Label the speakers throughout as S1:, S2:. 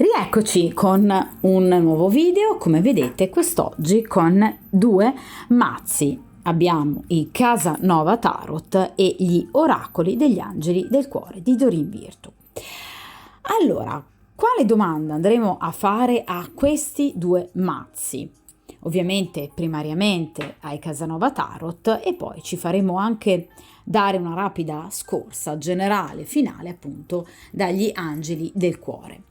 S1: Rieccoci con un nuovo video, come vedete quest'oggi con due mazzi. Abbiamo il Casanova Tarot e gli oracoli degli angeli del cuore di Doreen Virtue. Allora, quale domanda andremo a fare a questi due mazzi? Ovviamente primariamente ai Casanova Tarot e poi ci faremo anche dare una rapida scorsa generale finale appunto dagli angeli del cuore.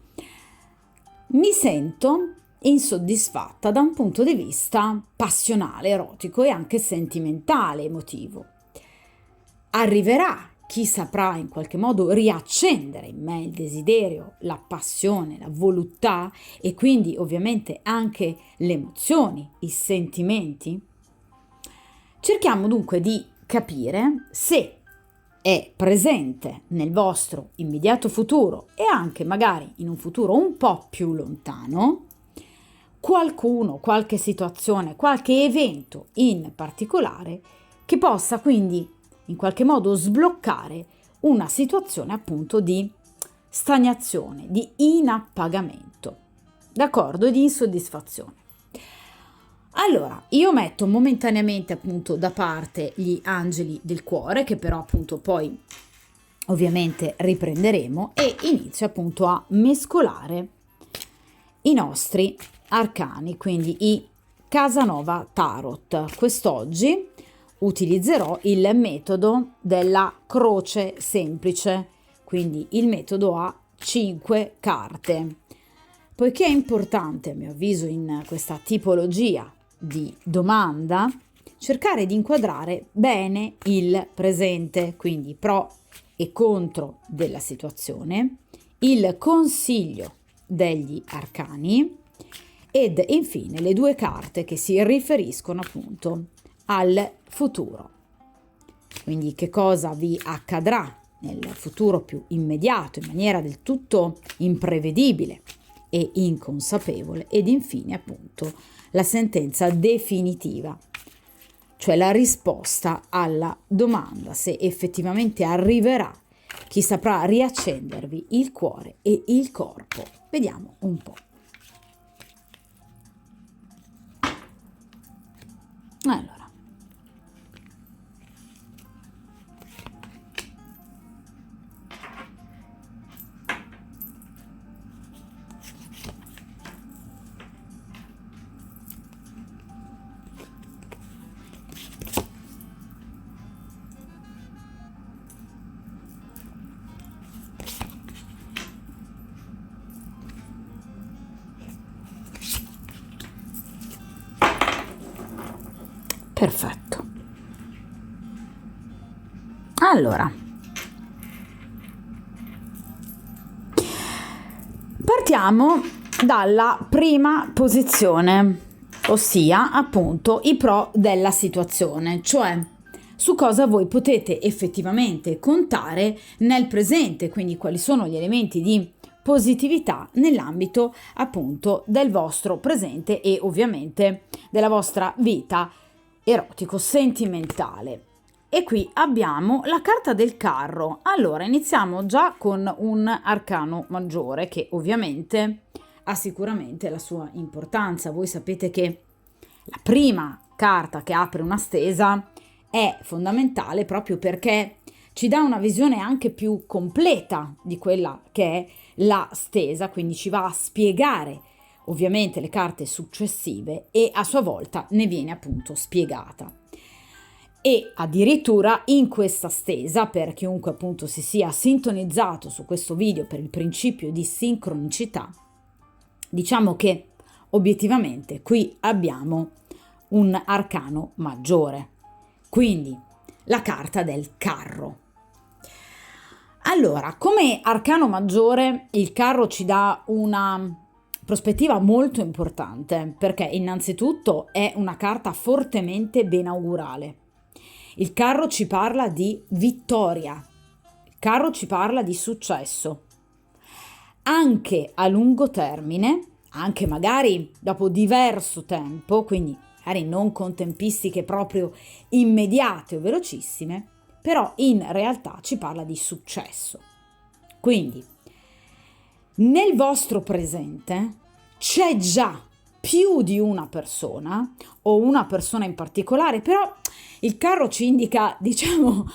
S1: Mi sento insoddisfatta da un punto di vista passionale, erotico e anche sentimentale, emotivo. Arriverà chi saprà in qualche modo riaccendere in me il desiderio, la passione, la voluttà e quindi ovviamente anche le emozioni, i sentimenti? Cerchiamo dunque di capire se è presente nel vostro immediato futuro e anche magari in un futuro un po' più lontano qualcuno, qualche situazione, qualche evento in particolare che possa quindi in qualche modo sbloccare una situazione appunto di stagnazione, di inappagamento, d'accordo? E di insoddisfazione. Allora, io metto momentaneamente appunto da parte gli angeli del cuore, che però appunto poi ovviamente riprenderemo, e inizio appunto a mescolare i nostri arcani, quindi i Casanova Tarot. Quest'oggi utilizzerò il metodo della croce semplice, quindi il metodo a 5 carte. Poiché è importante, a mio avviso, in questa tipologia di domanda, cercare di inquadrare bene il presente, quindi pro e contro della situazione, il consiglio degli arcani ed infine le due carte che si riferiscono appunto al futuro. Quindi che cosa vi accadrà nel futuro più immediato in maniera del tutto imprevedibile e inconsapevole, ed infine appunto la sentenza definitiva, cioè la risposta alla domanda se effettivamente arriverà chi saprà riaccendervi il cuore e il corpo. Vediamo un po'. Allora, perfetto. Allora, partiamo dalla prima posizione, ossia appunto i pro della situazione, cioè su cosa voi potete effettivamente contare nel presente, quindi quali sono gli elementi di positività nell'ambito appunto del vostro presente e ovviamente della vostra vita erotico-sentimentale. E qui abbiamo la carta del carro. Allora, iniziamo già con un arcano maggiore che ovviamente ha sicuramente la sua importanza. Voi sapete che la prima carta che apre una stesa è fondamentale proprio perché ci dà una visione anche più completa di quella che è la stesa, quindi ci va a spiegare ovviamente le carte successive e a sua volta ne viene appunto spiegata. E addirittura in questa stesa, per chiunque appunto si sia sintonizzato su questo video per il principio di sincronicità, diciamo che obiettivamente qui abbiamo un arcano maggiore, quindi la carta del carro. Allora, come arcano maggiore il carro ci dà una prospettiva molto importante perché innanzitutto è una carta fortemente benaugurale. Il carro ci parla di vittoria, il carro ci parla di successo, anche a lungo termine, anche magari dopo diverso tempo, quindi magari non con tempistiche proprio immediate o velocissime, però in realtà ci parla di successo. Quindi Nel vostro presente c'è già più di una persona o una persona in particolare, però il carro ci indica, diciamo,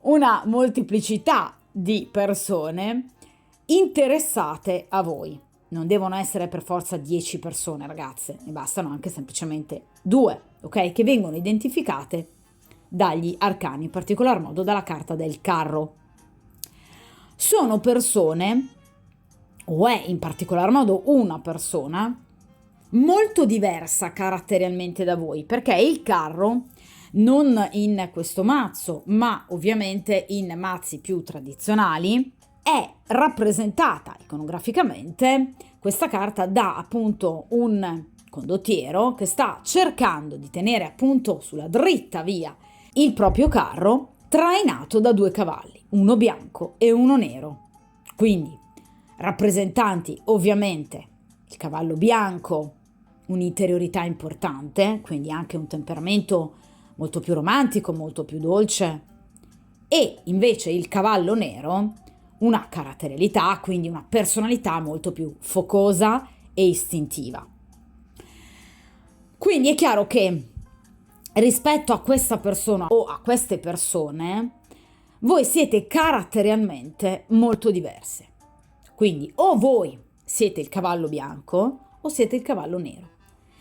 S1: una molteplicità di persone interessate a voi. Non devono essere per forza 10 persone, ragazze, ne bastano anche semplicemente 2, ok? Che vengono identificate dagli arcani, in particolar modo dalla carta del carro. Sono persone, o è in particolar modo una persona, molto diversa caratterialmente da voi, perché il carro, non in questo mazzo, ma ovviamente in mazzi più tradizionali, è rappresentata iconograficamente questa carta da appunto un condottiero che sta cercando di tenere appunto sulla dritta via il proprio carro, trainato da 2 cavalli, uno bianco e uno nero. Quindi rappresentanti ovviamente il cavallo bianco, un'interiorità importante, quindi anche un temperamento molto più romantico, molto più dolce, e invece il cavallo nero, una caratterialità, quindi una personalità molto più focosa e istintiva. Quindi è chiaro che rispetto a questa persona o a queste persone, voi siete caratterialmente molto diverse. Quindi o voi siete il cavallo bianco o siete il cavallo nero.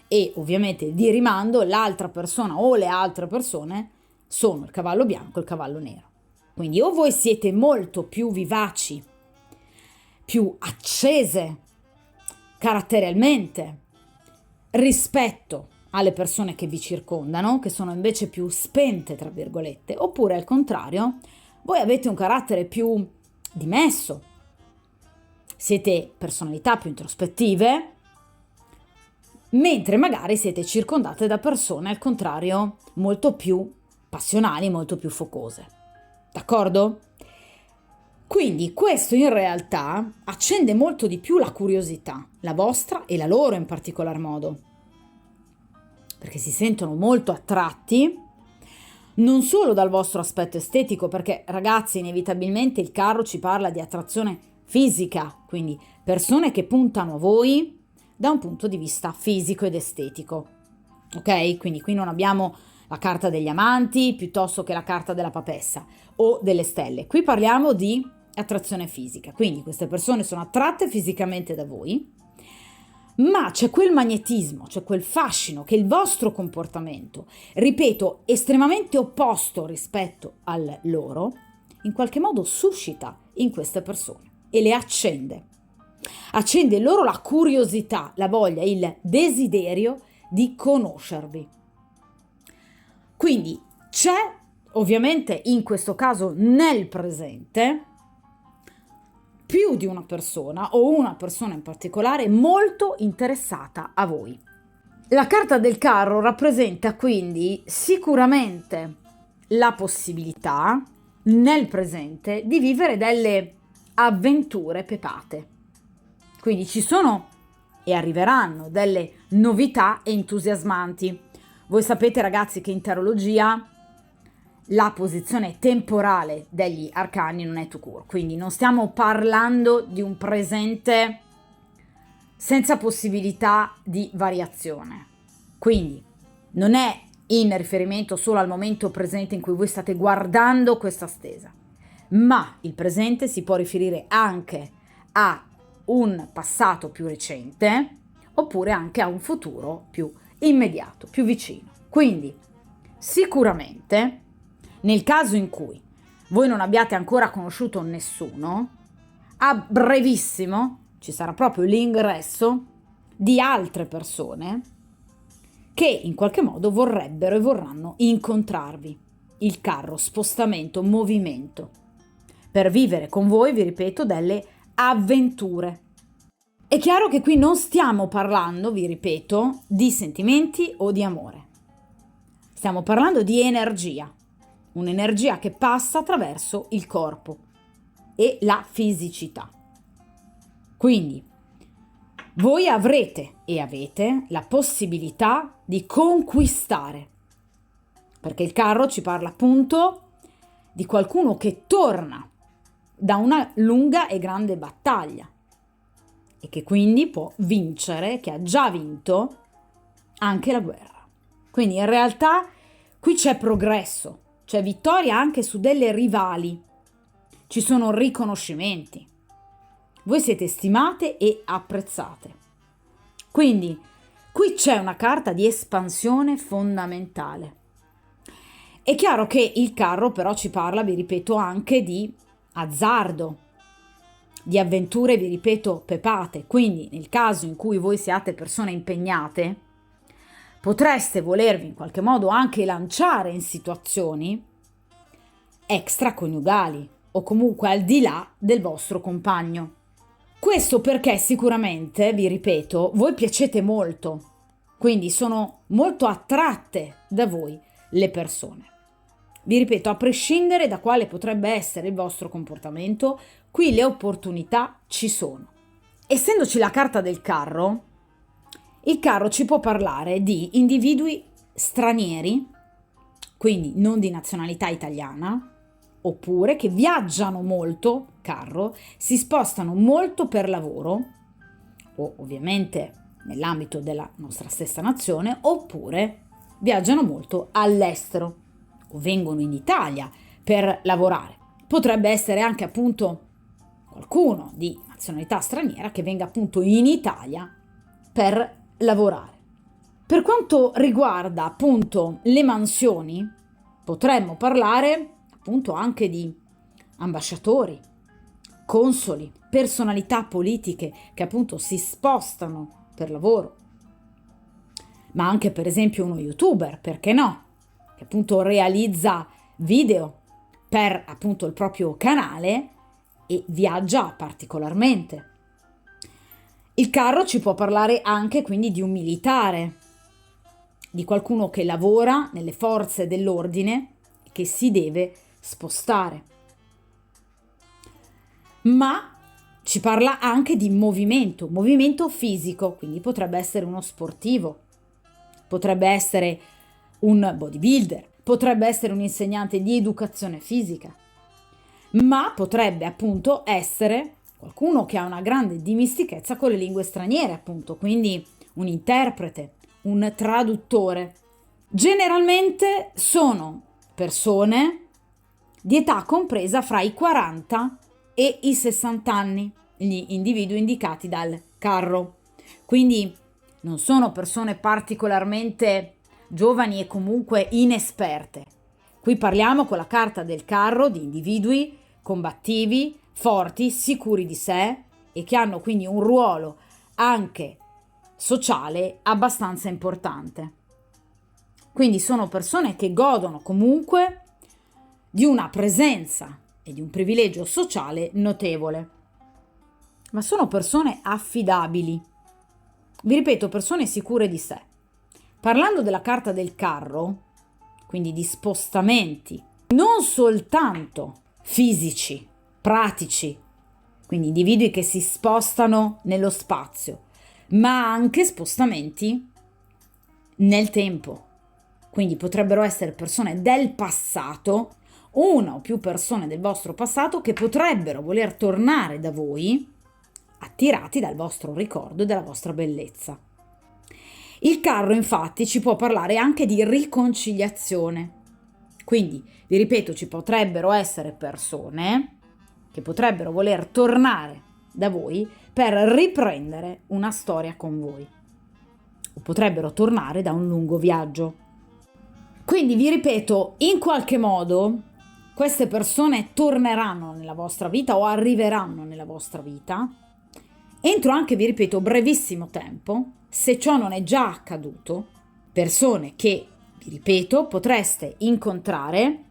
S1: E ovviamente di rimando l'altra persona o le altre persone sono il cavallo bianco e il cavallo nero. Quindi o voi siete molto più vivaci, più accese caratterialmente rispetto alle persone che vi circondano, che sono invece più spente, tra virgolette, oppure al contrario, voi avete un carattere più dimesso, siete personalità più introspettive, mentre magari siete circondate da persone al contrario molto più passionali, molto più focose. D'accordo? Quindi questo in realtà accende molto di più la curiosità, la vostra e la loro in particolar modo, perché si sentono molto attratti non solo dal vostro aspetto estetico, perché ragazzi inevitabilmente il carro ci parla di attrazione fisica, quindi persone che puntano a voi da un punto di vista fisico ed estetico, ok? Quindi qui non abbiamo la carta degli amanti piuttosto che la carta della papessa o delle stelle, qui parliamo di attrazione fisica, quindi queste persone sono attratte fisicamente da voi, ma c'è quel magnetismo, c'è quel fascino che il vostro comportamento, ripeto, estremamente opposto rispetto al loro, in qualche modo suscita in queste persone e le accende. Accende loro la curiosità, la voglia, il desiderio di conoscervi. Quindi c'è ovviamente in questo caso nel presente più di una persona o una persona in particolare molto interessata a voi. La carta del carro rappresenta quindi sicuramente la possibilità nel presente di vivere delle avventure pepate. Quindi ci sono e arriveranno delle novità entusiasmanti. Voi sapete ragazzi che in tarologia la posizione temporale degli arcani non è tout court, quindi non stiamo parlando di un presente senza possibilità di variazione. Quindi non è in riferimento solo al momento presente in cui voi state guardando questa stesa, ma il presente si può riferire anche a un passato più recente oppure anche a un futuro più immediato, più vicino. Quindi sicuramente nel caso in cui voi non abbiate ancora conosciuto nessuno, a brevissimo ci sarà proprio l'ingresso di altre persone che in qualche modo vorrebbero e vorranno incontrarvi. Il carro, spostamento, movimento, per vivere con voi, vi ripeto, delle avventure. È chiaro che qui non stiamo parlando, vi ripeto, di sentimenti o di amore. Stiamo parlando di energia, un'energia che passa attraverso il corpo e la fisicità. Quindi voi avrete e avete la possibilità di conquistare, perché il carro ci parla appunto di qualcuno che torna da una lunga e grande battaglia. e che quindi può vincere, che ha già vinto anche la guerra. Quindi in realtà qui c'è progresso, c'è vittoria anche su delle rivali, ci sono riconoscimenti. Voi siete stimate e apprezzate. Quindi qui c'è una carta di espansione fondamentale. È chiaro che il carro però ci parla, vi ripeto, anche di azzardo, di avventure, vi ripeto, pepate. Quindi nel caso in cui voi siate persone impegnate, potreste volervi in qualche modo anche lanciare in situazioni extraconiugali o comunque al di là del vostro compagno. Questo perché sicuramente, vi ripeto, voi piacete molto, quindi sono molto attratte da voi le persone. Vi ripeto, a prescindere da quale potrebbe essere il vostro comportamento, qui le opportunità ci sono. Essendoci la carta del carro, il carro ci può parlare di individui stranieri, quindi non di nazionalità italiana, oppure che viaggiano molto, carro, si spostano molto per lavoro, o ovviamente nell'ambito della nostra stessa nazione, oppure viaggiano molto all'estero o vengono in Italia per lavorare. Potrebbe essere anche appunto qualcuno di nazionalità straniera che venga appunto in Italia per lavorare. Per quanto riguarda appunto le mansioni, potremmo parlare appunto anche di ambasciatori, consoli, personalità politiche che appunto si spostano per lavoro, ma anche per esempio uno youtuber, perché no, che appunto realizza video per appunto il proprio canale e viaggia particolarmente. Il carro ci può parlare anche quindi di un militare, di qualcuno che lavora nelle forze dell'ordine e che si deve spostare. Ma ci parla anche di movimento fisico, quindi potrebbe essere uno sportivo, potrebbe essere un bodybuilder, potrebbe essere un insegnante di educazione fisica, ma potrebbe appunto essere qualcuno che ha una grande dimestichezza con le lingue straniere, appunto, quindi un interprete, un traduttore. Generalmente sono persone di età compresa fra i 40 e i 60 anni, gli individui indicati dal carro. Quindi non sono persone particolarmente giovani e comunque inesperte. Qui parliamo con la carta del carro di individui combattivi, forti, sicuri di sé e che hanno quindi un ruolo anche sociale abbastanza importante. Quindi sono persone che godono comunque di una presenza e di un privilegio sociale notevole. Ma sono persone affidabili. Vi ripeto, persone sicure di sé. Parlando della carta del carro, quindi di spostamenti, non soltanto fisici, pratici, quindi individui che si spostano nello spazio, ma anche spostamenti nel tempo. Quindi potrebbero essere persone del passato, una o più persone del vostro passato che potrebbero voler tornare da voi, attirati dal vostro ricordo e dalla vostra bellezza. Il carro infatti ci può parlare anche di riconciliazione. Quindi, vi ripeto, ci potrebbero essere persone che potrebbero voler tornare da voi per riprendere una storia con voi. O potrebbero tornare da un lungo viaggio. Quindi vi ripeto, in qualche modo queste persone torneranno nella vostra vita o arriveranno nella vostra vita entro anche, vi ripeto, brevissimo tempo, se ciò non è già accaduto, persone che, vi ripeto, potreste incontrare,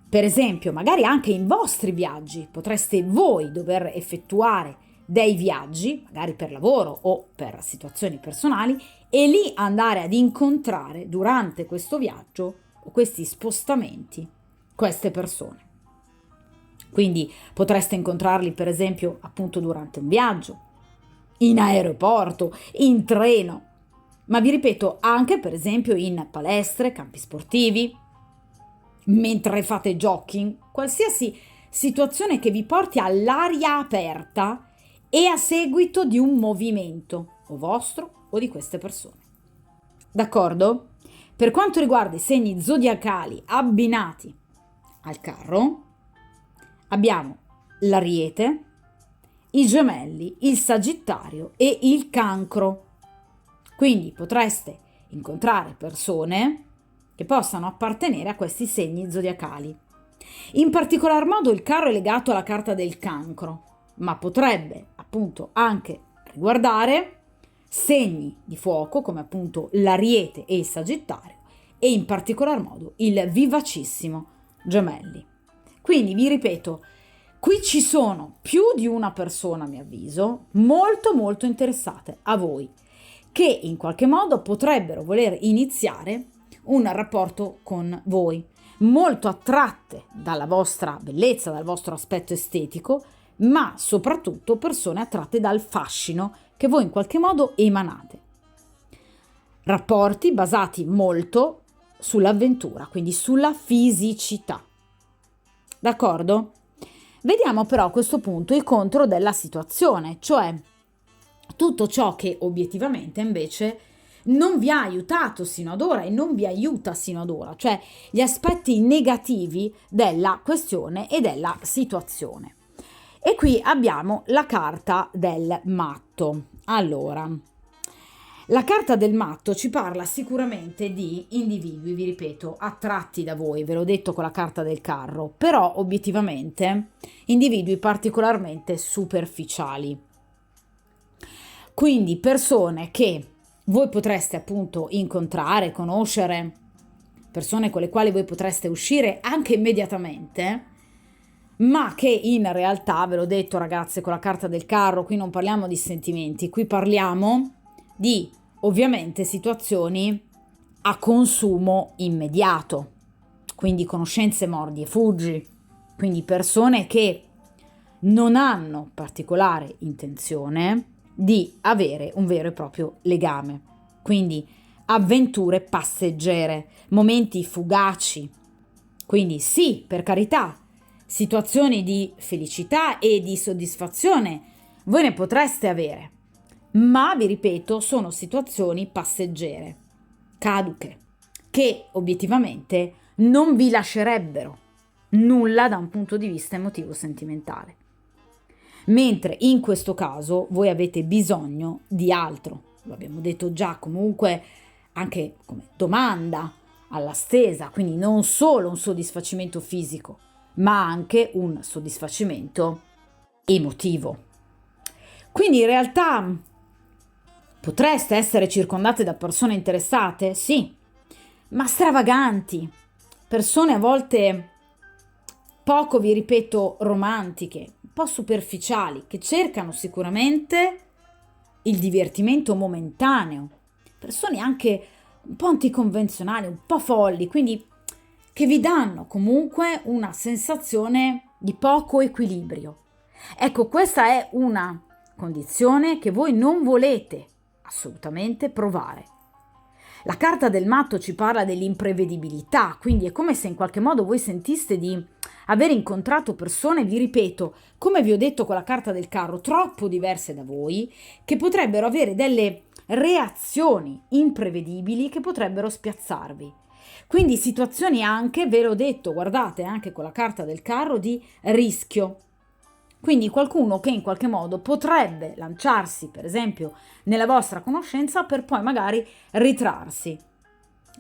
S1: per esempio, magari anche in vostri viaggi, potreste voi dover effettuare dei viaggi, magari per lavoro o per situazioni personali, e lì andare ad incontrare durante questo viaggio o questi spostamenti queste persone. Quindi potreste incontrarli per esempio appunto durante un viaggio, in aeroporto, in treno, ma vi ripeto anche per esempio in palestre, campi sportivi, mentre fate jogging, qualsiasi situazione che vi porti all'aria aperta e a seguito di un movimento, o vostro o di queste persone. D'accordo? Per quanto riguarda i segni zodiacali abbinati al carro, abbiamo l'Ariete, i Gemelli, il Sagittario e il Cancro. Quindi potreste incontrare persone che possano appartenere a questi segni zodiacali. In particolar modo il carro è legato alla carta del Cancro, ma potrebbe appunto anche riguardare segni di fuoco come appunto l'Ariete e il Sagittario e in particolar modo il vivacissimo Gemelli. Quindi vi ripeto, qui ci sono più di una persona, a mio avviso, molto interessate a voi, che in qualche modo potrebbero voler iniziare un rapporto con voi, molto attratte dalla vostra bellezza, dal vostro aspetto estetico, ma soprattutto persone attratte dal fascino che voi in qualche modo emanate. Rapporti basati molto sull'avventura, quindi sulla fisicità. D'accordo? Vediamo però a questo punto il contro della situazione, cioè tutto ciò che obiettivamente invece non vi ha aiutato sino ad ora e non vi aiuta sino ad ora, cioè gli aspetti negativi della questione e della situazione. E qui abbiamo la carta del matto. Allora, la carta del matto ci parla sicuramente di individui, vi ripeto, attratti da voi, ve l'ho detto con la carta del carro, però obiettivamente individui particolarmente superficiali. Quindi persone che voi potreste appunto incontrare, conoscere, persone con le quali voi potreste uscire anche immediatamente, ma che in realtà, ve l'ho detto ragazze, con la carta del carro, qui non parliamo di sentimenti, qui parliamo di ovviamente situazioni a consumo immediato, quindi conoscenze mordi e fuggi, quindi persone che non hanno particolare intenzione di avere un vero e proprio legame, quindi avventure passeggere, momenti fugaci, quindi sì, per carità, situazioni di felicità e di soddisfazione voi ne potreste avere, ma vi ripeto, sono situazioni passeggere, caduche, che obiettivamente non vi lascerebbero nulla da un punto di vista emotivo sentimentale. Mentre in questo caso voi avete bisogno di altro, lo abbiamo detto già comunque anche come domanda alla stesa, quindi non solo un soddisfacimento fisico, ma anche un soddisfacimento emotivo. Quindi in realtà potreste essere circondate da persone interessate? Sì, ma stravaganti, persone a volte poco, vi ripeto, romantiche, un po' superficiali, che cercano sicuramente il divertimento momentaneo, persone anche un po' anticonvenzionali, un po' folli, quindi che vi danno comunque una sensazione di poco equilibrio. Ecco, questa è una condizione che voi non volete assolutamente provare. La carta del matto ci parla dell'imprevedibilità, quindi è come se in qualche modo voi sentiste di aver incontrato persone, vi ripeto, come vi ho detto con la carta del carro, troppo diverse da voi, che potrebbero avere delle reazioni imprevedibili che potrebbero spiazzarvi. Quindi situazioni anche, ve l'ho detto, guardate anche con la carta del carro, di rischio. Quindi qualcuno che in qualche modo potrebbe lanciarsi, per esempio, nella vostra conoscenza per poi magari ritrarsi.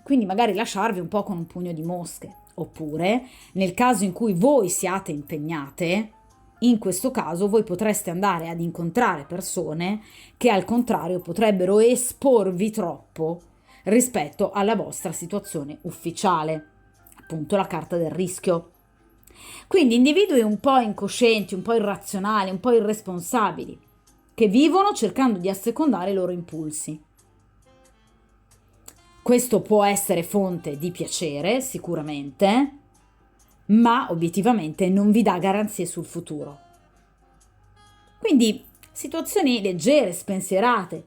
S1: Quindi magari lasciarvi un po' con un pugno di mosche. Oppure, nel caso in cui voi siate impegnate, in questo caso voi potreste andare ad incontrare persone che al contrario potrebbero esporvi troppo rispetto alla vostra situazione ufficiale, appunto la carta del rischio. Quindi individui un po' incoscienti, un po' irrazionali, un po' irresponsabili, che vivono cercando di assecondare i loro impulsi. Questo può essere fonte di piacere, sicuramente, ma obiettivamente non vi dà garanzie sul futuro. Quindi situazioni leggere, spensierate,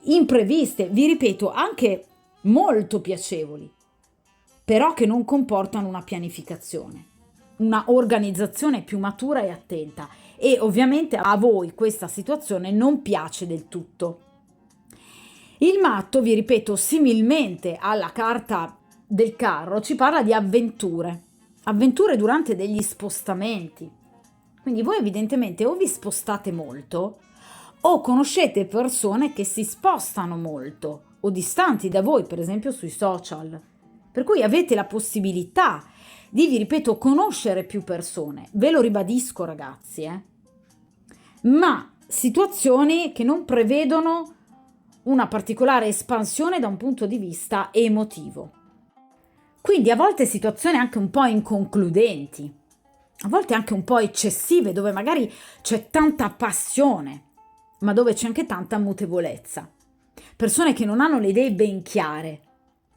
S1: impreviste, vi ripeto, anche molto piacevoli, però che non comportano una pianificazione, una organizzazione più matura e attenta e ovviamente a voi questa situazione non piace del tutto. Il matto, vi ripeto, similmente alla carta del carro, ci parla di avventure durante degli spostamenti. Quindi voi evidentemente o vi spostate molto o conoscete persone che si spostano molto o distanti da voi, per esempio sui social. Per cui avete la possibilità di, vi ripeto, conoscere più persone. Ve lo ribadisco, ragazzi, ma situazioni che non prevedono una particolare espansione da un punto di vista emotivo. Quindi a volte situazioni anche un po' inconcludenti, a volte anche un po' eccessive, dove magari c'è tanta passione, ma dove c'è anche tanta mutevolezza. Persone che non hanno le idee ben chiare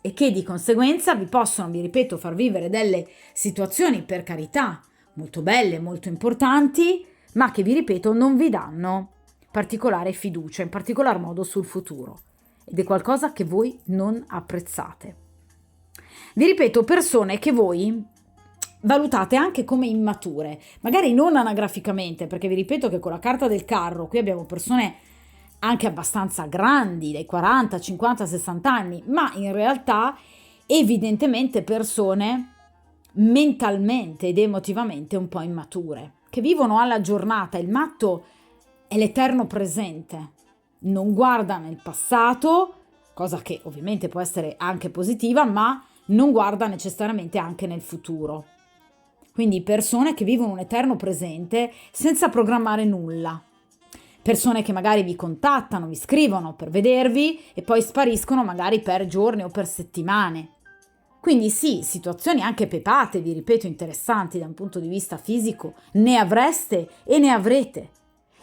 S1: e che di conseguenza vi possono, vi ripeto, far vivere delle situazioni, per carità, molto belle, molto importanti, ma che, vi ripeto, non vi danno particolare fiducia, in particolar modo sul futuro. Ed è qualcosa che voi non apprezzate. Vi ripeto, persone che voi valutate anche come immature, magari non anagraficamente, perché vi ripeto che con la carta del carro qui abbiamo persone anche abbastanza grandi, dai 40, 50, 60 anni, ma in realtà evidentemente persone mentalmente ed emotivamente un po' immature, che vivono alla giornata. Il matto è l'eterno presente, non guarda nel passato, cosa che ovviamente può essere anche positiva, ma non guarda necessariamente anche nel futuro. Quindi persone che vivono un eterno presente senza programmare nulla. Persone che magari vi contattano, vi scrivono per vedervi e poi spariscono magari per giorni o per settimane. Quindi sì, situazioni anche pepate, vi ripeto, interessanti da un punto di vista fisico, ne avreste e ne avrete.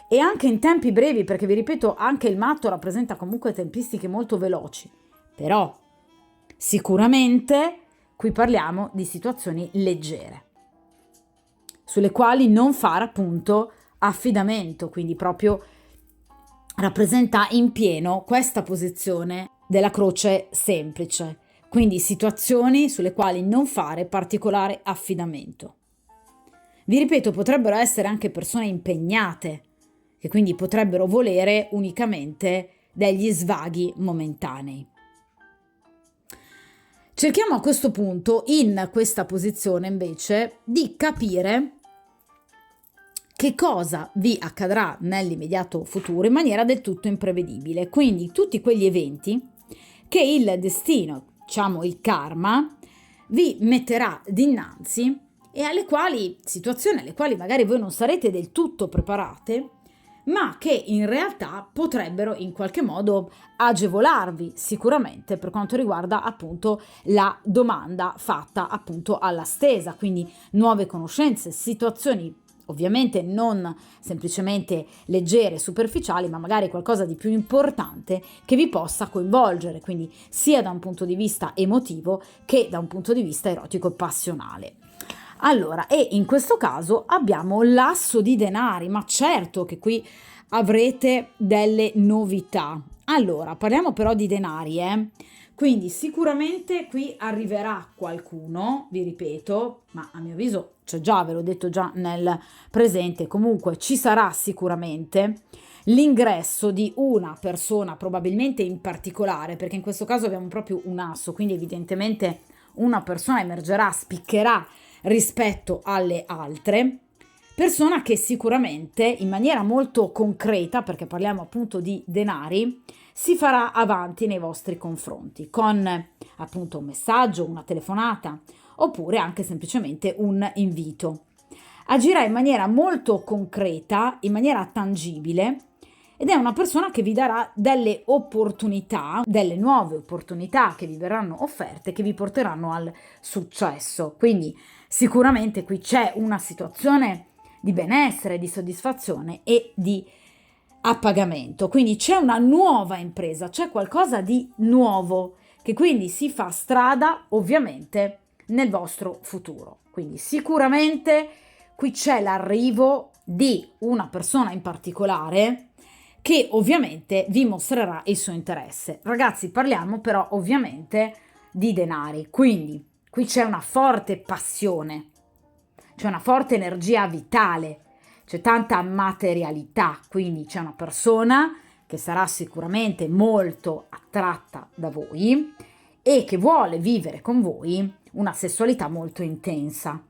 S1: E anche in tempi brevi, perché vi ripeto, anche il matto rappresenta comunque tempistiche molto veloci. Però sicuramente qui parliamo di situazioni leggere, sulle quali non fare appunto affidamento, quindi proprio rappresenta in pieno questa posizione della croce semplice, quindi situazioni sulle quali non fare particolare affidamento. Vi ripeto, potrebbero essere anche persone impegnate, che quindi potrebbero volere unicamente degli svaghi momentanei. Cerchiamo a questo punto, in questa posizione invece, di capire che cosa vi accadrà nell'immediato futuro in maniera del tutto imprevedibile. Quindi tutti quegli eventi che il destino, diciamo il karma, vi metterà dinanzi e situazioni alle quali magari voi non sarete del tutto preparate, ma che in realtà potrebbero in qualche modo agevolarvi sicuramente per quanto riguarda appunto la domanda fatta appunto alla stesa, quindi nuove conoscenze, situazioni ovviamente non semplicemente leggere, superficiali, ma magari qualcosa di più importante che vi possa coinvolgere, quindi sia da un punto di vista emotivo che da un punto di vista erotico e passionale. Allora, e in questo caso abbiamo l'asso di denari, ma certo che qui avrete delle novità. Allora, parliamo però di denari, Quindi sicuramente qui arriverà qualcuno, vi ripeto, ma a mio avviso c'è già, ve l'ho detto già nel presente, comunque ci sarà sicuramente l'ingresso di una persona, probabilmente in particolare, perché in questo caso abbiamo proprio un asso, quindi evidentemente una persona emergerà, spiccherà rispetto alle altre, persona che sicuramente in maniera molto concreta, perché parliamo appunto di denari, si farà avanti nei vostri confronti con appunto un messaggio, una telefonata oppure anche semplicemente un invito. Agirà in maniera molto concreta, in maniera tangibile ed è una persona che vi darà delle opportunità, delle nuove opportunità che vi verranno offerte, che vi porteranno al successo. Quindi sicuramente qui c'è una situazione di benessere, di soddisfazione e di appagamento. Quindi c'è una nuova impresa, c'è qualcosa di nuovo che quindi si fa strada ovviamente nel vostro futuro. Quindi sicuramente qui c'è l'arrivo di una persona in particolare che ovviamente vi mostrerà il suo interesse. Ragazzi, parliamo però ovviamente di denari, quindi qui c'è una forte passione, c'è una forte energia vitale, c'è tanta materialità, quindi c'è una persona che sarà sicuramente molto attratta da voi e che vuole vivere con voi una sessualità molto intensa.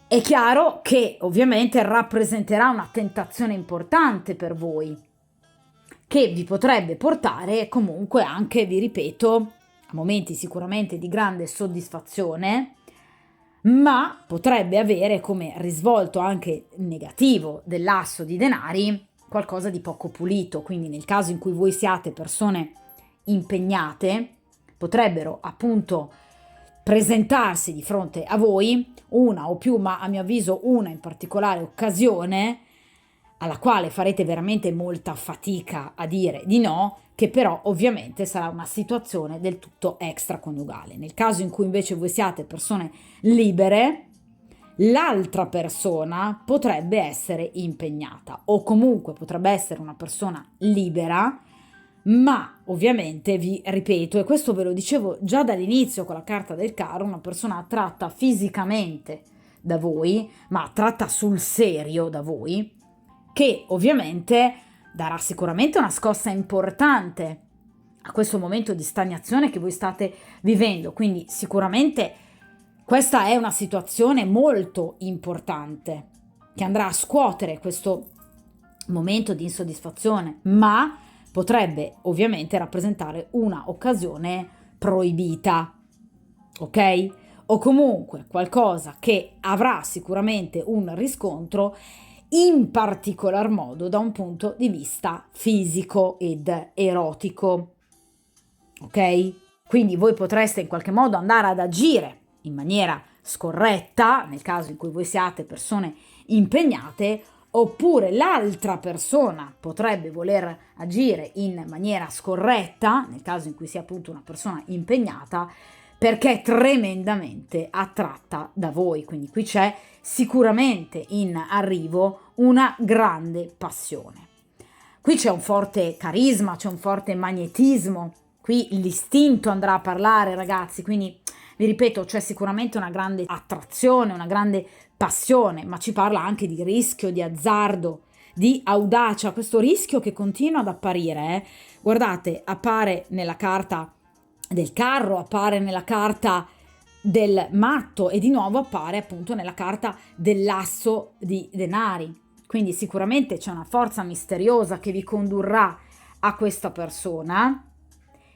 S1: È chiaro che ovviamente rappresenterà una tentazione importante per voi, che vi potrebbe portare comunque anche, vi ripeto, a momenti sicuramente di grande soddisfazione, ma potrebbe avere come risvolto anche negativo dell'asso di denari qualcosa di poco pulito. Quindi nel caso in cui voi siate persone impegnate, potrebbero appunto presentarsi di fronte a voi una o più, ma a mio avviso una in particolare occasione alla quale farete veramente molta fatica a dire di no, che però ovviamente sarà una situazione del tutto extraconiugale. Nel caso in cui invece voi siate persone libere, l'altra persona potrebbe essere impegnata o comunque potrebbe essere una persona libera, ma ovviamente vi ripeto, e questo ve lo dicevo già dall'inizio con la carta del carro, una persona attratta fisicamente da voi, ma attratta sul serio da voi, che ovviamente darà sicuramente una scossa importante a questo momento di stagnazione che voi state vivendo. Quindi sicuramente questa è una situazione molto importante che andrà a scuotere questo momento di insoddisfazione, ma potrebbe ovviamente rappresentare una occasione proibita, ok? O comunque qualcosa che avrà sicuramente un riscontro in particolar modo da un punto di vista fisico ed erotico, ok? Quindi voi potreste in qualche modo andare ad agire in maniera scorretta nel caso in cui voi siate persone impegnate, oppure l'altra persona potrebbe voler agire in maniera scorretta nel caso in cui sia appunto una persona impegnata, perché è tremendamente attratta da voi. Quindi qui c'è sicuramente in arrivo una grande passione. Qui c'è un forte carisma, c'è un forte magnetismo, qui l'istinto andrà a parlare, ragazzi, quindi vi ripeto, c'è sicuramente una grande attrazione, una grande passione, ma ci parla anche di rischio, di azzardo, di audacia, questo rischio che continua ad apparire, guardate, appare nella carta del carro, appare nella carta del matto e di nuovo appare appunto nella carta dell'asso di denari. Quindi sicuramente c'è una forza misteriosa che vi condurrà a questa persona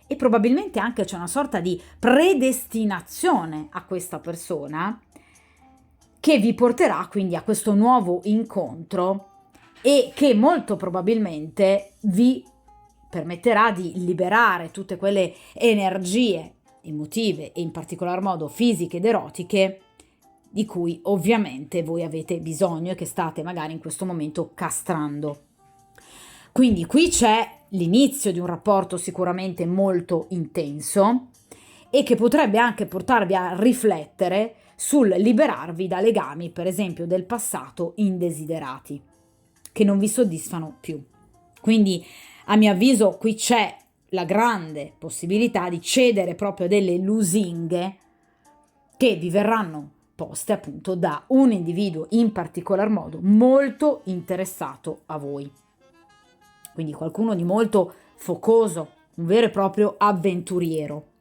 S1: e probabilmente anche c'è una sorta di predestinazione a questa persona che vi porterà quindi a questo nuovo incontro e che molto probabilmente vi permetterà di liberare tutte quelle energie emotive e in particolar modo fisiche ed erotiche di cui ovviamente voi avete bisogno e che state magari in questo momento castrando. Quindi qui c'è l'inizio di un rapporto sicuramente molto intenso e che potrebbe anche portarvi a riflettere sul liberarvi da legami, per esempio, del passato indesiderati, che non vi soddisfano più. Quindi, a mio avviso, qui c'è la grande possibilità di cedere proprio delle lusinghe che vi verranno poste appunto da un individuo in particolar modo molto interessato a voi. Quindi qualcuno di molto focoso, un vero e proprio avventuriero,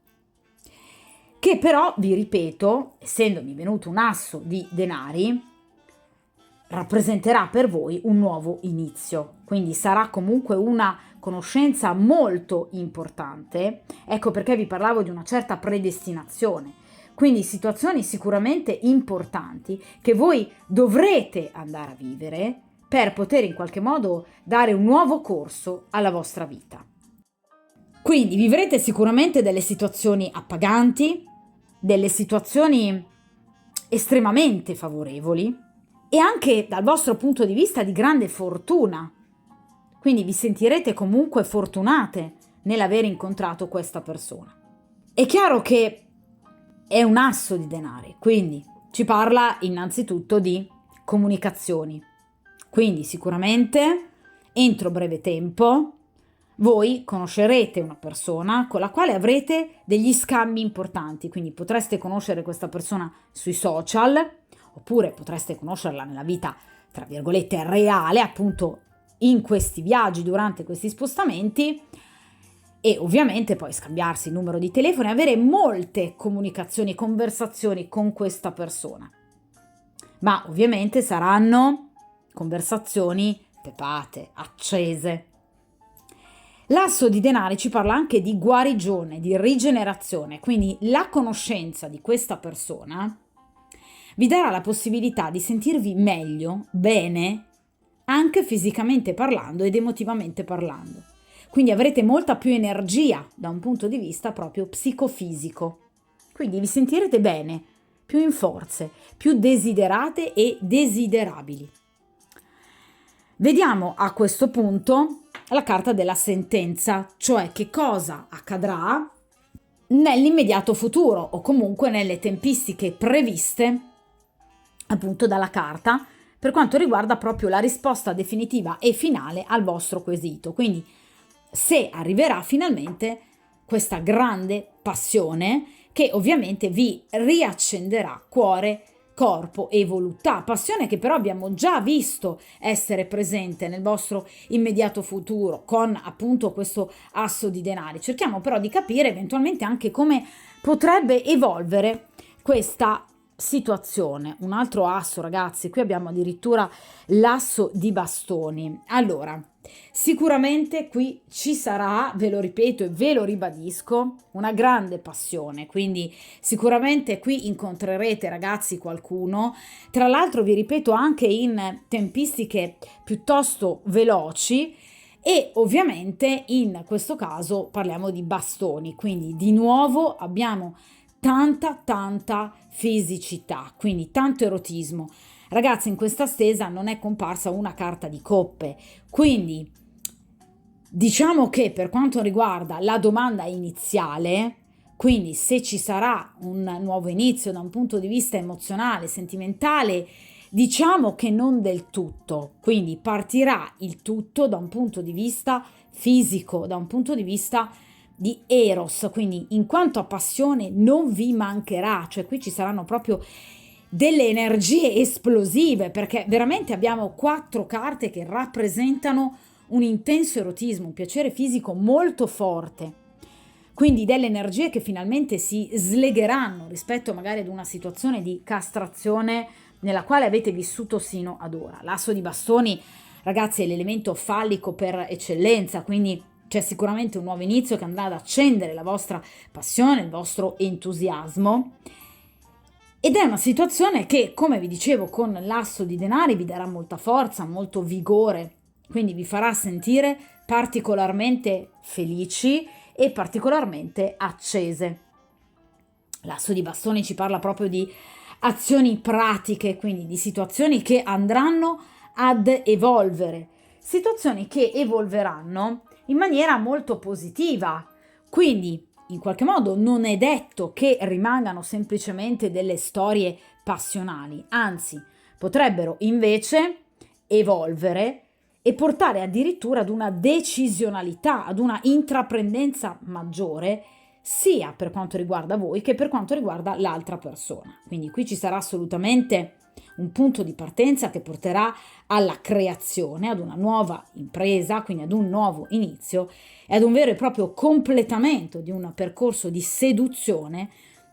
S1: che però, vi ripeto, essendomi venuto un asso di denari, rappresenterà per voi un nuovo inizio, quindi sarà comunque una conoscenza molto importante. Ecco perché vi parlavo di una certa predestinazione, quindi situazioni sicuramente importanti che voi dovrete andare a vivere per poter in qualche modo dare un nuovo corso alla vostra vita. Quindi vivrete sicuramente delle situazioni appaganti, delle situazioni estremamente favorevoli e anche dal vostro punto di vista di grande fortuna. Quindi vi sentirete comunque fortunate nell'aver incontrato questa persona. È chiaro che è un asso di denari, quindi ci parla innanzitutto di comunicazioni. Quindi sicuramente entro breve tempo voi conoscerete una persona con la quale avrete degli scambi importanti, quindi potreste conoscere questa persona sui social oppure potreste conoscerla nella vita, tra virgolette, reale, appunto in questi viaggi, durante questi spostamenti, e ovviamente poi scambiarsi il numero di telefono e avere molte comunicazioni, conversazioni con questa persona. Ma ovviamente saranno conversazioni pepate, accese. L'asso di denari ci parla anche di guarigione, di rigenerazione, quindi la conoscenza di questa persona vi darà la possibilità di sentirvi meglio, bene, anche fisicamente parlando ed emotivamente parlando. Quindi avrete molta più energia da un punto di vista proprio psicofisico. Quindi vi sentirete bene, più in forze, più desiderate e desiderabili. Vediamo a questo punto la carta della sentenza, cioè che cosa accadrà nell'immediato futuro o comunque nelle tempistiche previste appunto dalla carta per quanto riguarda proprio la risposta definitiva e finale al vostro quesito. Quindi se arriverà finalmente questa grande passione che ovviamente vi riaccenderà cuore, corpo e voluttà, passione che però abbiamo già visto essere presente nel vostro immediato futuro con appunto questo asso di denari. Cerchiamo però di capire eventualmente anche come potrebbe evolvere questa situazione. Un altro asso, ragazzi, qui abbiamo addirittura l'asso di bastoni. Allora, sicuramente qui ci sarà, ve lo ripeto e ve lo ribadisco, una grande passione, quindi sicuramente qui incontrerete, ragazzi, qualcuno, tra l'altro vi ripeto anche in tempistiche piuttosto veloci, e ovviamente in questo caso parliamo di bastoni, quindi di nuovo abbiamo tanta fisicità, quindi tanto erotismo. Ragazzi, in questa stesa non è comparsa una carta di coppe, quindi diciamo che per quanto riguarda la domanda iniziale, quindi se ci sarà un nuovo inizio da un punto di vista emozionale, sentimentale, diciamo che non del tutto, quindi partirà il tutto da un punto di vista fisico, da un punto di vista di eros, quindi in quanto a passione non vi mancherà, cioè qui ci saranno proprio delle energie esplosive, perché veramente abbiamo 4 carte che rappresentano un intenso erotismo, un piacere fisico molto forte, quindi delle energie che finalmente si slegheranno rispetto magari ad una situazione di castrazione nella quale avete vissuto sino ad ora. L'asso di bastoni, ragazzi, è l'elemento fallico per eccellenza, quindi c'è sicuramente un nuovo inizio che andrà ad accendere la vostra passione, il vostro entusiasmo, ed è una situazione che, come vi dicevo, con l'asso di denari vi darà molta forza, molto vigore, quindi vi farà sentire particolarmente felici e particolarmente accese. L'asso di bastoni ci parla proprio di azioni pratiche, quindi di situazioni che andranno ad evolvere, situazioni che evolveranno in maniera molto positiva, quindi in qualche modo non è detto che rimangano semplicemente delle storie passionali, anzi potrebbero invece evolvere e portare addirittura ad una decisionalità, ad una intraprendenza maggiore, sia per quanto riguarda voi che per quanto riguarda l'altra persona. Quindi qui ci sarà assolutamente un punto di partenza che porterà alla creazione, ad una nuova impresa, quindi ad un nuovo inizio e ad un vero e proprio completamento di un percorso di seduzione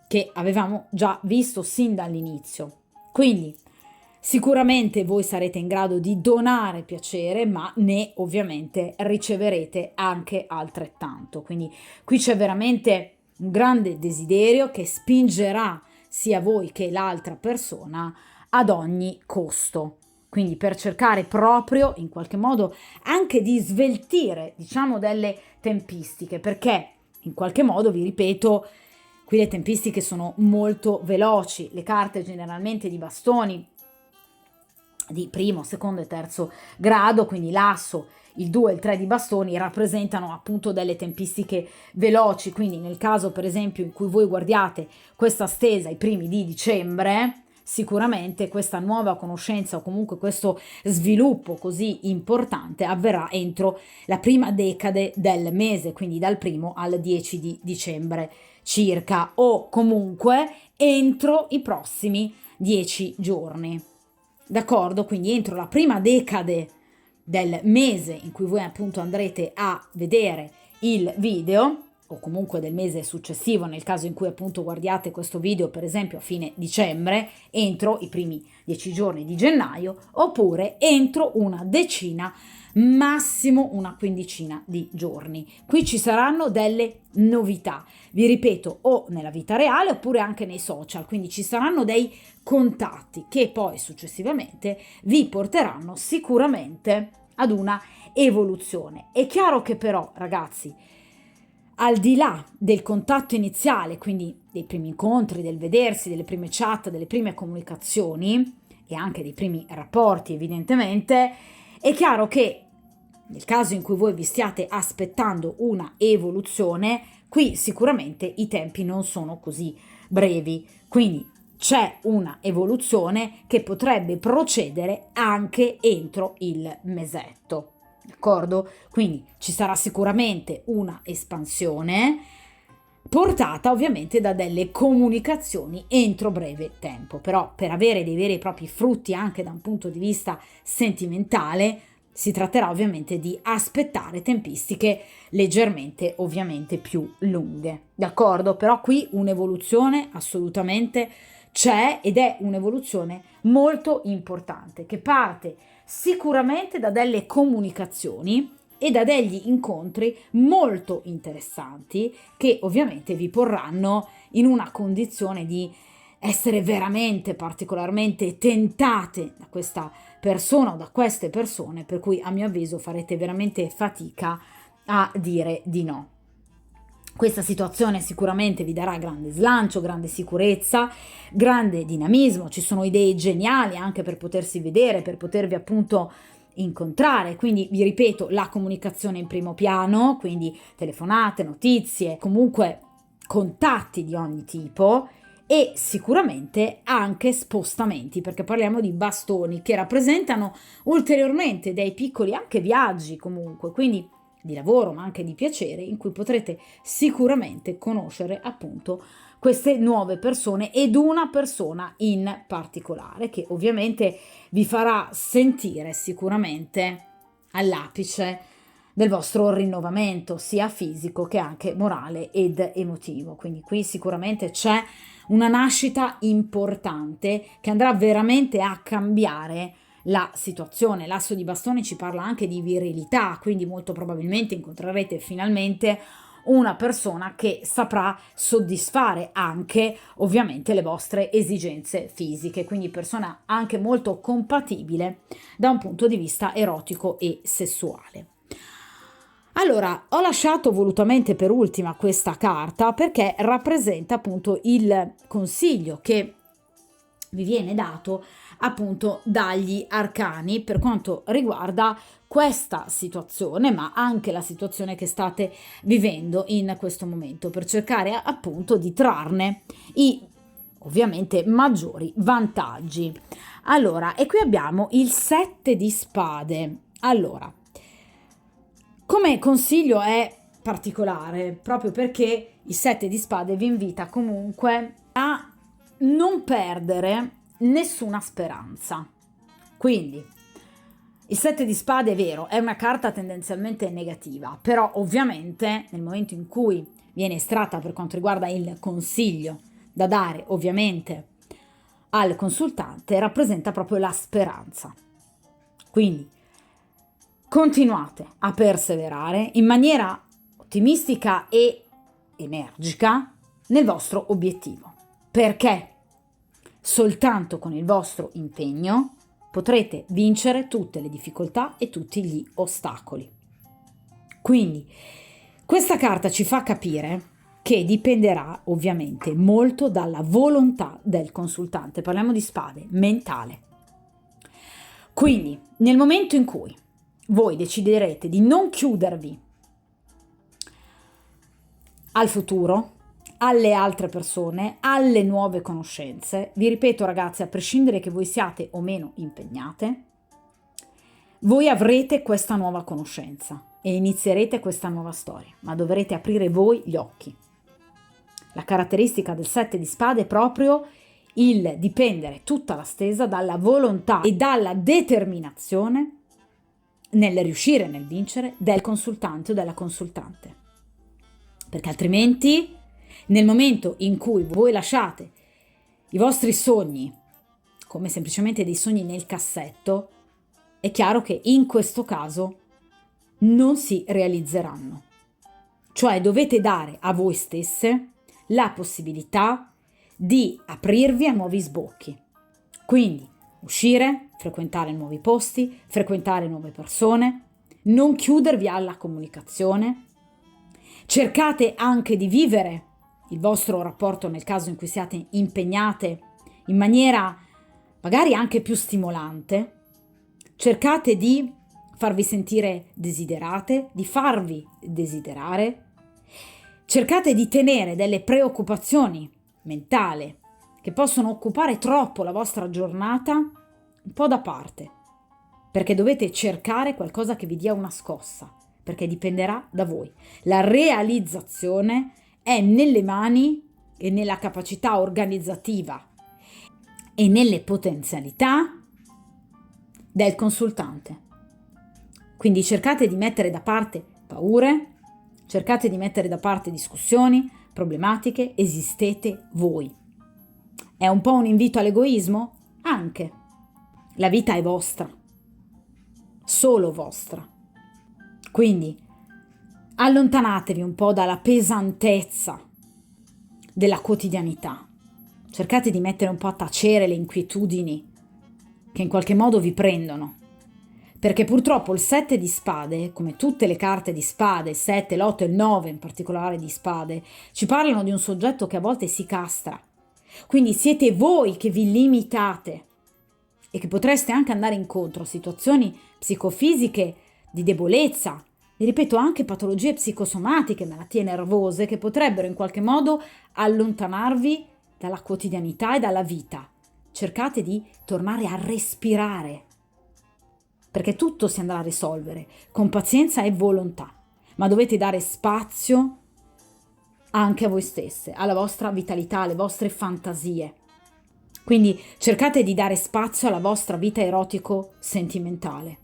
S1: che avevamo già visto sin dall'inizio. Quindi sicuramente voi sarete in grado di donare piacere, ma ne ovviamente riceverete anche altrettanto. Quindi qui c'è veramente un grande desiderio che spingerà sia voi che l'altra persona ad ogni costo. Quindi per cercare proprio in qualche modo anche di sveltire, diciamo, delle tempistiche, perché in qualche modo, vi ripeto, qui le tempistiche sono molto veloci, le carte generalmente di bastoni di primo, secondo e terzo grado, quindi l'asso, il 2 e il 3 di bastoni rappresentano appunto delle tempistiche veloci, quindi nel caso per esempio in cui voi guardiate questa stesa ai primi di dicembre, sicuramente questa nuova conoscenza o comunque questo sviluppo così importante avverrà entro la prima decade del mese, quindi dal 1 al 10 di dicembre circa, o comunque entro i prossimi 10 giorni. D'accordo? Quindi entro la prima decade del mese in cui voi appunto andrete a vedere il video, o comunque del mese successivo nel caso in cui appunto guardiate questo video per esempio a fine dicembre, entro i primi 10 giorni di gennaio, oppure entro una decina, massimo una quindicina di giorni. Qui ci saranno delle novità, vi ripeto, o nella vita reale oppure anche nei social, quindi ci saranno dei contatti che poi successivamente vi porteranno sicuramente ad una evoluzione. È chiaro che però, ragazzi, al di là del contatto iniziale, quindi dei primi incontri, del vedersi, delle prime chat, delle prime comunicazioni e anche dei primi rapporti, evidentemente, è chiaro che nel caso in cui voi vi stiate aspettando una evoluzione, qui sicuramente i tempi non sono così brevi, quindi c'è una evoluzione che potrebbe procedere anche entro il mesetto. D'accordo? Quindi ci sarà sicuramente una espansione portata ovviamente da delle comunicazioni entro breve tempo, però per avere dei veri e propri frutti anche da un punto di vista sentimentale si tratterà ovviamente di aspettare tempistiche leggermente ovviamente più lunghe, d'accordo? Però qui un'evoluzione assolutamente c'è ed è un'evoluzione molto importante che parte sicuramente da delle comunicazioni e da degli incontri molto interessanti che ovviamente vi porranno in una condizione di essere veramente particolarmente tentate da questa persona o da queste persone, per cui a mio avviso farete veramente fatica a dire di no. Questa situazione sicuramente vi darà grande slancio, grande sicurezza, grande dinamismo, ci sono idee geniali anche per potersi vedere, per potervi appunto incontrare, quindi vi ripeto la comunicazione in primo piano, quindi telefonate, notizie, comunque contatti di ogni tipo e sicuramente anche spostamenti, perché parliamo di bastoni che rappresentano ulteriormente dei piccoli anche viaggi comunque, quindi di lavoro ma anche di piacere in cui potrete sicuramente conoscere appunto queste nuove persone ed una persona in particolare che ovviamente vi farà sentire sicuramente all'apice del vostro rinnovamento sia fisico che anche morale ed emotivo. Quindi qui sicuramente c'è una nascita importante che andrà veramente a cambiare la situazione. L'asso di bastoni ci parla anche di virilità, quindi molto probabilmente incontrerete finalmente una persona che saprà soddisfare anche ovviamente le vostre esigenze fisiche, quindi persona anche molto compatibile da un punto di vista erotico e sessuale. Allora, ho lasciato volutamente per ultima questa carta perché rappresenta appunto il consiglio che vi viene dato appunto dagli arcani per quanto riguarda questa situazione, ma anche la situazione che state vivendo in questo momento, per cercare appunto di trarne i ovviamente maggiori vantaggi. Allora, e qui abbiamo il 7 di spade. Allora, come consiglio è particolare proprio perché il 7 di spade vi invita comunque a non perdere nessuna speranza. Quindi il 7 di spade è vero, è una carta tendenzialmente negativa, però ovviamente nel momento in cui viene estratta per quanto riguarda il consiglio da dare ovviamente al consultante, rappresenta proprio la speranza. Quindi continuate a perseverare in maniera ottimistica e energica nel vostro obiettivo, perché soltanto con il vostro impegno potrete vincere tutte le difficoltà e tutti gli ostacoli. Quindi questa carta ci fa capire che dipenderà ovviamente molto dalla volontà del consultante. Parliamo di spade, mentale. Quindi nel momento in cui voi deciderete di non chiudervi al futuro, alle altre persone, alle nuove conoscenze, vi ripeto ragazzi, a prescindere che voi siate o meno impegnate, voi avrete questa nuova conoscenza e inizierete questa nuova storia, ma dovrete aprire voi gli occhi. La caratteristica del 7 di spade è proprio il dipendere tutta la stesa dalla volontà e dalla determinazione nel riuscire, nel vincere del consultante o della consultante. Perché altrimenti, nel momento in cui voi lasciate i vostri sogni come semplicemente dei sogni nel cassetto, è chiaro che in questo caso non si realizzeranno. Cioè dovete dare a voi stesse la possibilità di aprirvi a nuovi sbocchi. Quindi uscire, frequentare nuovi posti, frequentare nuove persone, non chiudervi alla comunicazione. Cercate anche di vivere il vostro rapporto nel caso in cui siate impegnate in maniera magari anche più stimolante. Cercate di farvi sentire desiderate, di farvi desiderare. Cercate di tenere delle preoccupazioni mentali che possono occupare troppo la vostra giornata un po' da parte, perché dovete cercare qualcosa che vi dia una scossa, perché dipenderà da voi. La realizzazione è nelle mani e nella capacità organizzativa e nelle potenzialità del consultante. Quindi cercate di mettere da parte paure, cercate di mettere da parte discussioni, problematiche, esistete voi. È un po' un invito all'egoismo? Anche. La vita è vostra, solo vostra. Quindi allontanatevi un po' dalla pesantezza della quotidianità. Cercate di mettere un po' a tacere le inquietudini che in qualche modo vi prendono. Perché purtroppo il 7 di spade, come tutte le carte di spade, il 7, l'8 e il 9 in particolare di spade, ci parlano di un soggetto che a volte si castra. Quindi siete voi che vi limitate e che potreste anche andare incontro a situazioni psicofisiche di debolezza, e ripeto anche patologie psicosomatiche, malattie nervose che potrebbero in qualche modo allontanarvi dalla quotidianità e dalla vita. Cercate di tornare a respirare, perché tutto si andrà a risolvere con pazienza e volontà, ma dovete dare spazio anche a voi stesse, alla vostra vitalità, alle vostre fantasie. Quindi cercate di dare spazio alla vostra vita erotico-sentimentale,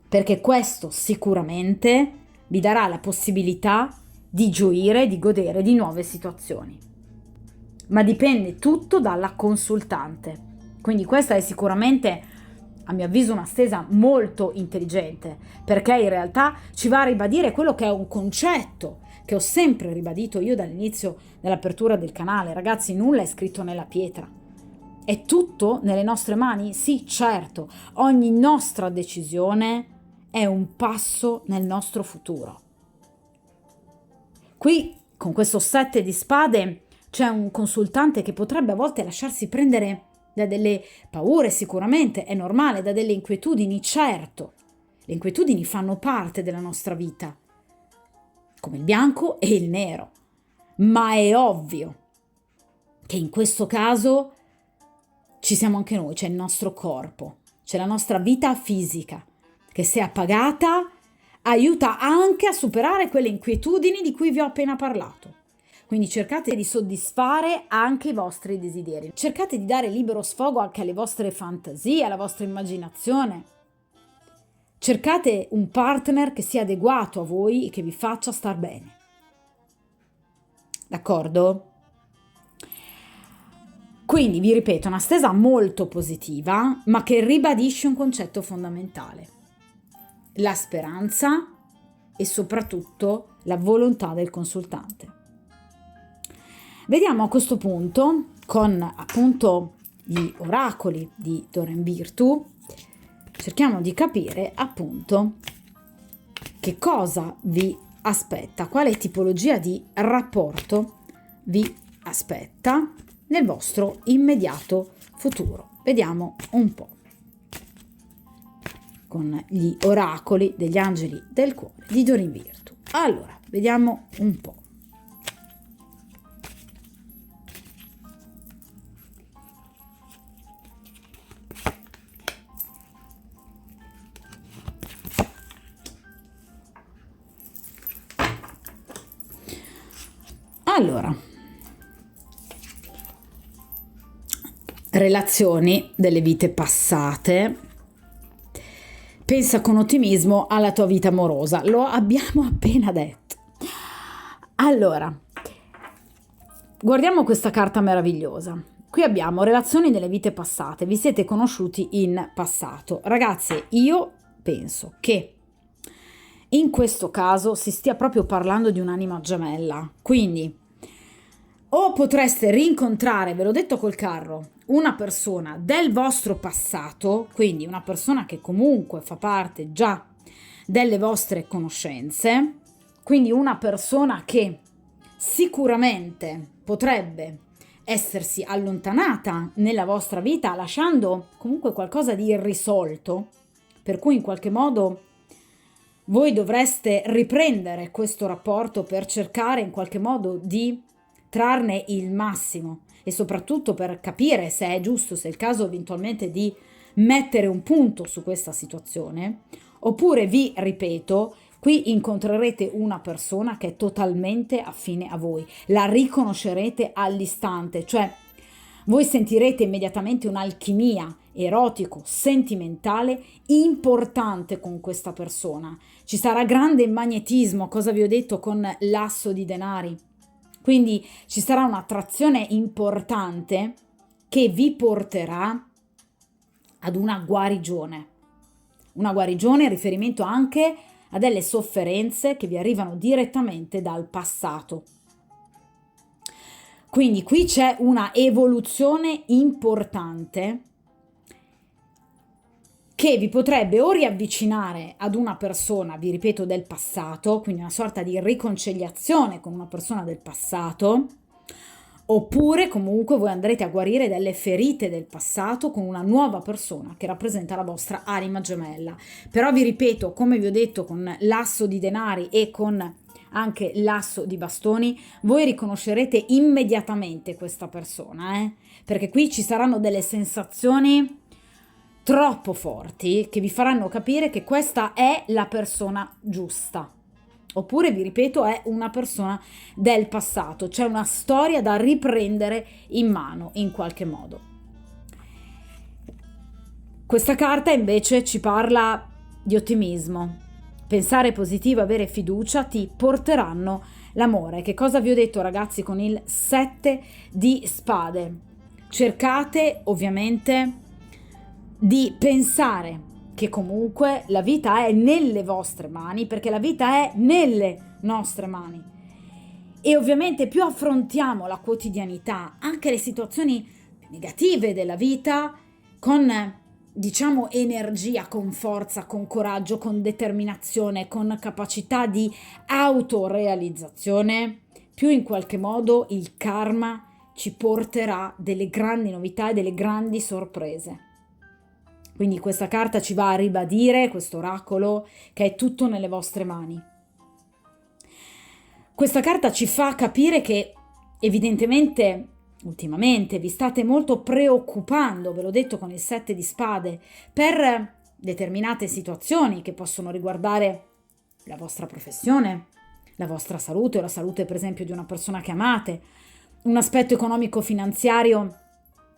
S1: perché questo sicuramente vi darà la possibilità di gioire, di godere di nuove situazioni. Ma dipende tutto dalla consultante. Quindi questa è sicuramente, a mio avviso, una stesa molto intelligente, perché in realtà ci va a ribadire quello che è un concetto che ho sempre ribadito io dall'inizio dell'apertura del canale. Ragazzi, nulla è scritto nella pietra. È tutto nelle nostre mani? Sì, certo. Ogni nostra decisione è un passo nel nostro futuro. Qui, con questo 7 di spade, c'è un consultante che potrebbe a volte lasciarsi prendere da delle paure, sicuramente, è normale, da delle inquietudini, certo. Le inquietudini fanno parte della nostra vita, come il bianco e il nero. Ma è ovvio che in questo caso ci siamo anche noi, c'è il nostro corpo, c'è la nostra vita fisica, che se appagata aiuta anche a superare quelle inquietudini di cui vi ho appena parlato. Quindi cercate di soddisfare anche i vostri desideri. Cercate di dare libero sfogo anche alle vostre fantasie, alla vostra immaginazione. Cercate un partner che sia adeguato a voi e che vi faccia star bene. D'accordo? Quindi vi ripeto, una stesa molto positiva, ma che ribadisce un concetto fondamentale: la speranza e soprattutto la volontà del consultante. Vediamo a questo punto, con appunto gli oracoli di Doreen Virtue, cerchiamo di capire appunto che cosa vi aspetta, quale tipologia di rapporto vi aspetta nel vostro immediato futuro. Vediamo un po' con gli oracoli degli angeli del cuore di Doreen Virtue. Allora, vediamo un po'. Allora, relazioni delle vite passate. Pensa con ottimismo alla tua vita amorosa. Lo abbiamo appena detto. Allora, guardiamo questa carta meravigliosa. Qui abbiamo relazioni delle vite passate. Vi siete conosciuti in passato. Ragazzi, io penso che in questo caso si stia proprio parlando di un'anima gemella. Quindi o potreste rincontrare, ve l'ho detto col carro, una persona del vostro passato, quindi una persona che comunque fa parte già delle vostre conoscenze, quindi una persona che sicuramente potrebbe essersi allontanata nella vostra vita lasciando comunque qualcosa di irrisolto, per cui in qualche modo voi dovreste riprendere questo rapporto per cercare in qualche modo di trarne il massimo e soprattutto per capire se è giusto, se è il caso eventualmente di mettere un punto su questa situazione, oppure vi ripeto, qui incontrerete una persona che è totalmente affine a voi, la riconoscerete all'istante, cioè voi sentirete immediatamente un'alchimia erotico-sentimentale importante con questa persona. Ci sarà grande magnetismo, cosa vi ho detto con l'asso di denari. Quindi ci sarà un'attrazione importante che vi porterà ad una guarigione in riferimento anche a delle sofferenze che vi arrivano direttamente dal passato. Quindi qui c'è una evoluzione importante che vi potrebbe o riavvicinare ad una persona, vi ripeto, del passato, quindi una sorta di riconciliazione con una persona del passato, oppure comunque voi andrete a guarire delle ferite del passato con una nuova persona che rappresenta la vostra anima gemella. Però vi ripeto, come vi ho detto con l'asso di denari e con anche l'asso di bastoni, voi riconoscerete immediatamente questa persona, perché qui ci saranno delle sensazioni troppo forti che vi faranno capire che questa è la persona giusta. Oppure, vi ripeto, è una persona del passato, c'è una storia da riprendere in mano in qualche modo. Questa carta invece ci parla di ottimismo. Pensare positivo, avere fiducia ti porteranno l'amore. Che cosa vi ho detto, ragazzi, con il 7 di spade? Cercate ovviamente di pensare che comunque la vita è nelle vostre mani, perché la vita è nelle nostre mani. E ovviamente più affrontiamo la quotidianità, anche le situazioni negative della vita, con, diciamo, energia, con forza, con coraggio, con determinazione, con capacità di autorealizzazione, più in qualche modo il karma ci porterà delle grandi novità e delle grandi sorprese. Quindi questa carta ci va a ribadire, questo oracolo, che è tutto nelle vostre mani. Questa carta ci fa capire che evidentemente, ultimamente, vi state molto preoccupando, ve l'ho detto con il 7 di spade, per determinate situazioni che possono riguardare la vostra professione, la vostra salute o la salute per esempio di una persona che amate, un aspetto economico-finanziario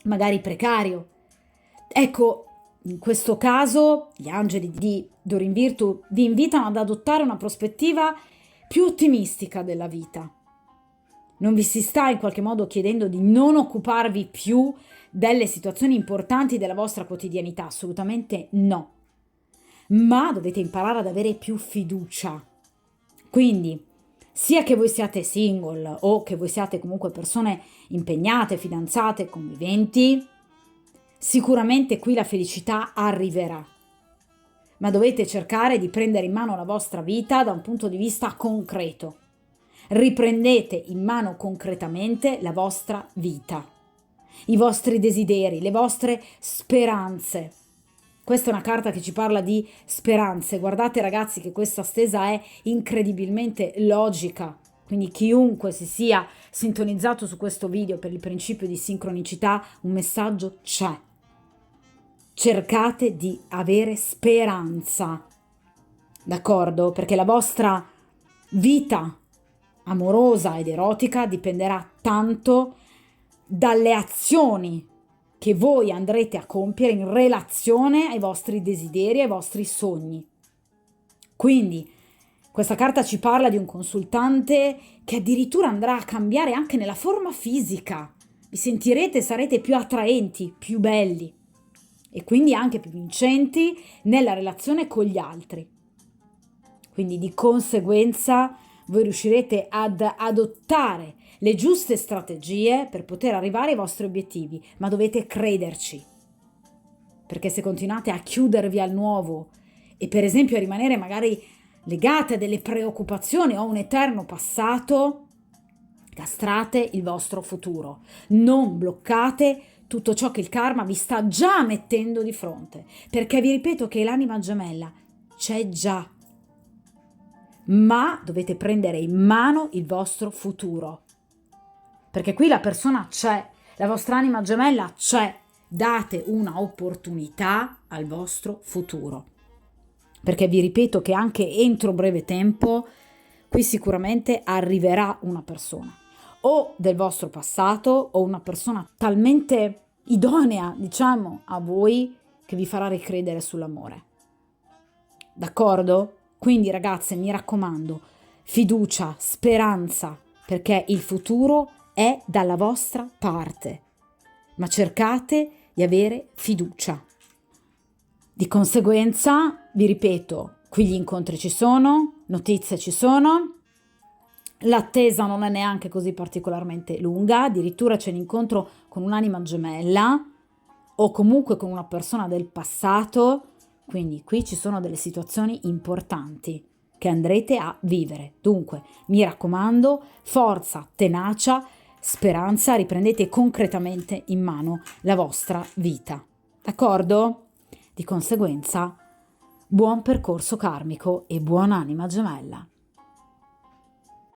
S1: magari precario. Ecco, in questo caso gli angeli di Doreen Virtue vi invitano ad adottare una prospettiva più ottimistica della vita. Non vi si sta in qualche modo chiedendo di non occuparvi più delle situazioni importanti della vostra quotidianità, assolutamente no. Ma dovete imparare ad avere più fiducia. Quindi, sia che voi siate single o che voi siate comunque persone impegnate, fidanzate, conviventi, sicuramente qui la felicità arriverà, ma dovete cercare di prendere in mano la vostra vita da un punto di vista concreto. Riprendete in mano concretamente la vostra vita, i vostri desideri, le vostre speranze. Questa è una carta che ci parla di speranze. Guardate, ragazzi, che questa stesa è incredibilmente logica. Quindi chiunque si sia sintonizzato su questo video per il principio di sincronicità, un messaggio c'è. Cercate di avere speranza, d'accordo? Perché la vostra vita amorosa ed erotica dipenderà tanto dalle azioni che voi andrete a compiere in relazione ai vostri desideri, ai vostri sogni. Quindi questa carta ci parla di un consultante che addirittura andrà a cambiare anche nella forma fisica. Vi sentirete, sarete più attraenti, più belli e quindi anche più vincenti nella relazione con gli altri. Quindi di conseguenza voi riuscirete ad adottare le giuste strategie per poter arrivare ai vostri obiettivi, ma dovete crederci. Perché se continuate a chiudervi al nuovo e per esempio a rimanere magari legate a delle preoccupazioni o a un eterno passato, castrate il vostro futuro. Non bloccate tutto ciò che il karma vi sta già mettendo di fronte, perché vi ripeto che l'anima gemella c'è già, ma dovete prendere in mano il vostro futuro, perché qui la persona c'è, la vostra anima gemella c'è. Date una opportunità al vostro futuro, perché vi ripeto che anche entro breve tempo qui sicuramente arriverà una persona o del vostro passato o una persona talmente idonea, diciamo, a voi che vi farà ricredere sull'amore. D'accordo? Quindi ragazze, mi raccomando, fiducia, speranza, perché il futuro è dalla vostra parte, ma cercate di avere fiducia. Di conseguenza, vi ripeto, qui gli incontri ci sono, notizie ci sono, l'attesa non è neanche così particolarmente lunga, addirittura c'è un incontro con un'anima gemella o comunque con una persona del passato, quindi qui ci sono delle situazioni importanti che andrete a vivere. Dunque, mi raccomando, forza, tenacia, speranza, riprendete concretamente in mano la vostra vita. D'accordo? Di conseguenza, buon percorso karmico e buona anima gemella.